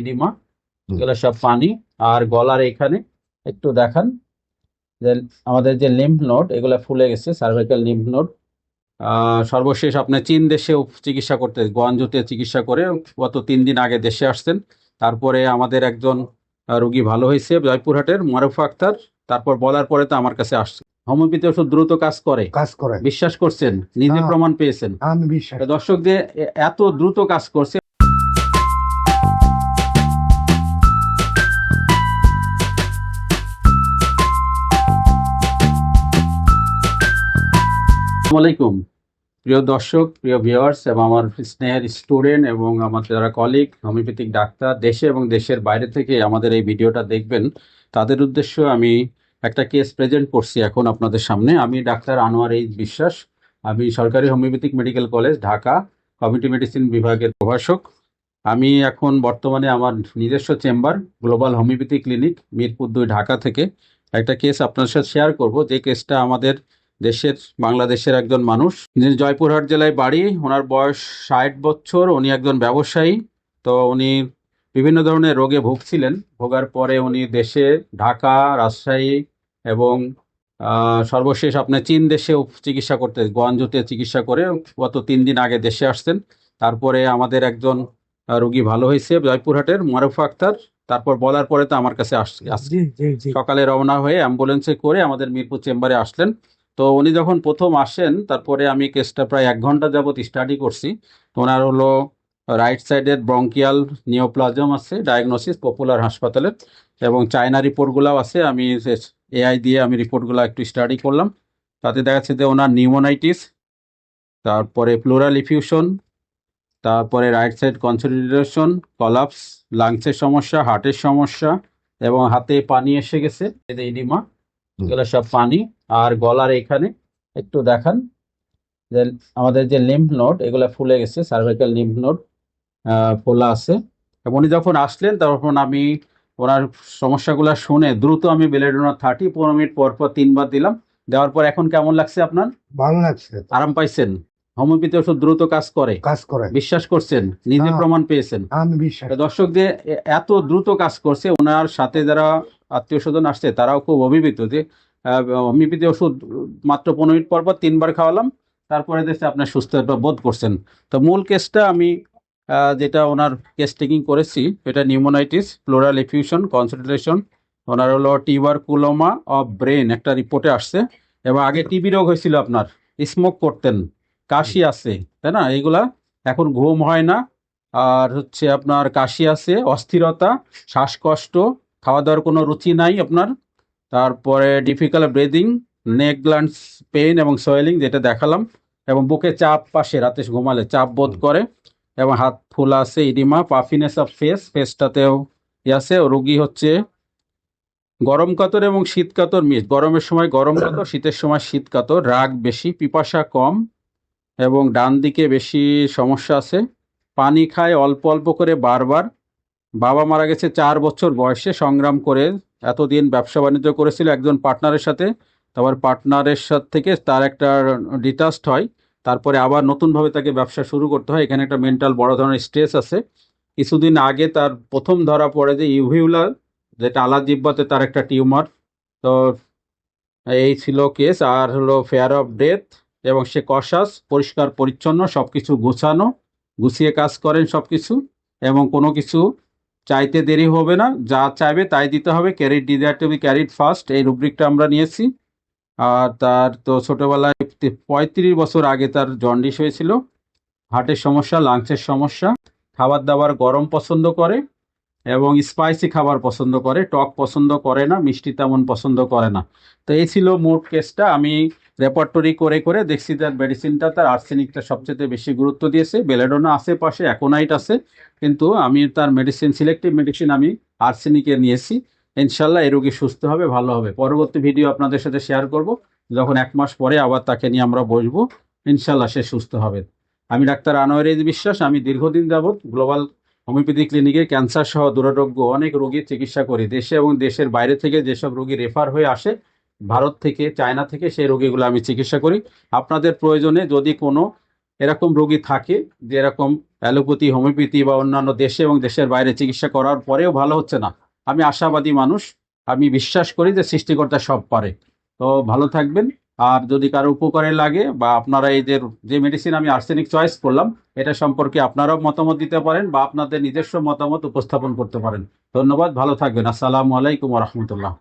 Edema, এগুলো সব পানি। আর গলার এখানে একটু দেখান যে আমাদের যে লিম্ফ নোড এগুলো ফুলে গেছে, সার্ভাইকাল লিম্ফ নোড। সর্বশেষ আপনি চীন দেশে চিকিৎসা করতে গোয়াঞ্জুতে চিকিৎসা করে গত 3 দিন আগে দেশে আসছেন। তারপরে আমাদের একজন রুগী ভালো হয়েছে জয়পুরহাটের মারুফা আক্তার। তারপর বলার পরে তো আমার কাছে আসছে। হোমিওপ্যাথি ওষুধ দ্রুত কাজ করে বিশ্বাস করছেন, নিজে হ্যাঁ, প্রমাণ পেয়েছেন। আমি বিশ্বাস তো দর্শকদের এত দ্রুত কাজ করছে। আসসালামু আলাইকুম প্রিয় দর্শক, প্রিয় ভিউয়ার্স এবং আমার স্নেহের স্টুডেন্ট এবং আমার যারা কলিগ হোমিওপ্যাথিক ডাক্তার দেশে এবং দেশের বাইরে থেকে আমাদের এই ভিডিওটা দেখবেন, তাদের উদ্দেশ্য আমি একটা কেস প্রেজেন্ট করছি এখন আপনাদের সামনে। আমি ডাক্তার আনোয়ার এইচ বিশ্বাস। আমি সরকারি homeopathic medical college Dhaka community medicine বিভাগের প্রভাষক। আমি এখন বর্তমানে আমার নিজস্ব chamber global homeopathy clinic Mirpur 2 Dhaka থেকে একটা কেস আপনার সাথে শেয়ার করব। যে কেসটা আমাদের দেশের বাংলাদেশের একজন মানুষ, যিনি জয়পুরহাট জেলায় বাড়ি, ওনার বয়স 60 বছর। উনি একজন ব্যবসায়ী। তো উনি বিভিন্ন ধরনের রোগে ভুগছিলেন। ভোগার পরে উনি দেশে ঢাকা, রাজশাহী এবং সর্বশেষ আপনার চীন দেশে চিকিৎসা করতে গোয়াঞ্জুতে চিকিৎসা করে গত 3 দিন আগে দেশে আসছেন। তারপরে আমাদের একজন রুগী ভালো হয়েছে জয়পুরহাটের মারুফা আক্তার। তারপর বলার পরে তো আমার কাছে আসছে। সকালে রওনা হয়ে অ্যাম্বুলেন্সে করে আমাদের মিরপুর চেম্বারে আসলেন। তো উনি যখন প্রথম আসেন, তারপরে আমি কেসটা প্রায় 1 ঘন্টা যাবত স্টাডি করছি। তো ওনার হলো রাইট সাইডের ব্রঙ্কিয়াল নিওপ্লাজম আছে, ডায়াগনোসিস পপুলার হাসপাতালের, এবং চায়না রিপোর্টগুলোও আছে। আমি এআই দিয়ে আমি রিপোর্টগুলো একটু স্টাডি করলাম। তাতে দেখা যাচ্ছে যে ওনার নিউমোনাইটিস, তারপরে প্লুরাল ইফিউশন, তারপরে রাইট সাইড কনসলিডেশন, কলাপস, লাংসের সমস্যা, হার্টের সমস্যা এবং হাতে পানি এসে গেছে, ইডিমা, এগুলো সব পানি। আর গলার এখানে একটু দেখান যে আমাদের যে লিম্ফ নোড এগুলো ফুলে গেছে, সার্ভাইকাল লিম্ফ নোড ফোলা আছে। এবং উনি যখন আসলেন তখন আমি ওনার সমস্যাগুলো শুনে দ্রুত আমি বেলেডোনা 30-15 মিনিট পর পর 3 বার দিলাম। দেওয়ার পর এখন কেমন লাগছে আপনার? ভালো লাগছে। আরাম পাইছেন? হোমিওপ্যাথি ওষুধ দ্রুত কাজ করে বিশ্বাস করছেন, নিজে হ্যাঁ, প্রমাণ পেয়েছেন। আমি বিশ্বাস তো দর্শকদের এত দ্রুত কাজ করছে। ওনার সাথে যারা আত্মীয় স্বজন আসছে তারাও খুব অভিভূত যে হোমিওপ্যাথি ওষুধ মাত্র 15 মিনিট পর পর 3 বার খাওয়ালাম, তারপরে দেখছে আপনার সুস্থ বোধ করছেন। তো মূল কেসটা আমি যেটা ওনার কেস টেকিং করেছি, এটা নিউমোনাইটিস, প্লোরাল এফিউশন, কনসেন্ট্রেশন। ওনার হলো টিউবারকুলোমা অফ ব্রেন একটা রিপোর্টে আসছে। এবং আগে টিবি রোগ হয়েছিল, আপনার স্মোক করতেন, কাশি আছে, তাই না? এইগুলা এখন ঘুম হয় না, আর হচ্ছে আপনার কাশি আছে, অস্থিরতা, শ্বাসকষ্ট, খাওয়া দাওয়ার কোনো রুচি নাই আপনার। তারপরে ডিফিকাল্ট ব্রিদিং, নেক গ্ল্যান্ডস পেইন এবং সোয়েলিং যেটা দেখালাম, এবং বুকে চাপ, পাশে রাতে ঘুমালে চাপ বোধ করে, এবং হাত ফুলা আছে, ইডিমা, পাফিনেস অফ ফেসটাতেও আছে। রোগী হচ্ছে গরম কাতর এবং শীত কাতর মিস, গরমের সময় গরম কাতর, শীতের সময় শীত কাতর, রাগ বেশি, পিপাসা কম, এবং ডান দিকে বেশি সমস্যা আছে। পানি খায় অল্প অল্প করে বারবার। বাবা মারা গেছে 4 বছর বয়সে, সংগ্রাম করে এতদিন ব্যবসা বাণিজ্য করেছিল একজন পার্টনারের সাথে। তারপর পার্টনারের সাথে থেকে তার একটা ডিটাচড হয়, তারপরে আবার নতুনভাবে তাকে ব্যবসা শুরু করতে হয়। এখানে একটা মেন্টাল বড় ধরনের স্ট্রেস আছে। কিছুদিন আগে তার প্রথম ধরা পড়ে যে ইউভিউলার, যেটা আলাদ জিব্বাতে তার একটা টিউমার। তো এই ছিল কেস। আর হলো ফেয়ার অফ ডেথ, এবং সে কশাস, পরিষ্কার পরিচ্ছন্ন, সবকিছু গুছানো, গুছিয়ে কাজ করেন সবকিছু, এবং কোনো কিছু চাইতে দেরি হবে না, যা চাইবে তাই দিতে হবে। Carried desire to be carried first, এই রুব্রিকটা আমরা নিয়েছি। আর তার তো ছোটবেলায় 35 বছর আগে তার জন্ডিস হয়েছিল, হার্টের সমস্যা, লাংসের সমস্যা, খাবার দাবার গরম পছন্দ করে এবং স্পাইসি খাবার পছন্দ করে, টক পছন্দ করে না, মিষ্টি তেমন পছন্দ করে না। তো এই ছিল মোট কেসটা। আমি রেপার্টরি করে করে দেখছি তার মেডিসিনটা, তার আর্সেনিকটা সবচেয়ে বেশি গুরুত্ব দিয়েছে। বেলেডোনা আশেপাশে, অ্যাকোনাইট আছে, কিন্তু আমি তার মেডিসিন, সিলেক্টিভ মেডিসিন আমি আর্সেনিকের নিয়েছি। ইনশাল্লাহ এই রোগী সুস্থ হবে, ভালো হবে। পরবর্তী ভিডিও আপনাদের সাথে শেয়ার করব, যখন 1 মাস পরে আবার তাকে নিয়ে আমরা বসবো। ইনশাল্লাহ সে সুস্থ হবে। আমি ডাক্তার আনোয়ার এইচ বিশ্বাস। আমি দীর্ঘদিন যাবৎ গ্লোবাল হোমিওপ্যাথি ক্লিনিকে ক্যান্সার সহ দুরারোগ্য অনেক রোগীর চিকিৎসা করি। দেশে এবং দেশের বাইরে থেকে যেসব রোগী রেফার হয়ে আসে, ভারত থেকে, চায়না থেকে, সেই রোগীগুলো আমি চিকিৎসা করি। আপনাদের প্রয়োজনে যদি কোনো এরকম রোগী থাকে যে এরকম অ্যালোপ্যাথি, হোমিওপ্যাথি বা অন্যান্য দেশে এবং দেশের বাইরে চিকিৎসা করার পরেও ভালো হচ্ছে না। আমি আশাবাদী মানুষ, আমি বিশ্বাস করি যে সৃষ্টিকর্তা সব পারে। তো ভালো থাকবেন। আর যদি কারো উপকারে লাগে বা আপনারা এই যে মেডিসিন আমি আর্সেনিক চয়েস করলাম, এটা সম্পর্কে আপনারাও মতামত দিতে পারেন বা আপনাদের নিজস্ব মতামত উপস্থাপন করতে পারেন। ধন্যবাদ, ভালো থাকবেন। আসসালামু আলাইকুম ওয়া রাহমাতুল্লাহ।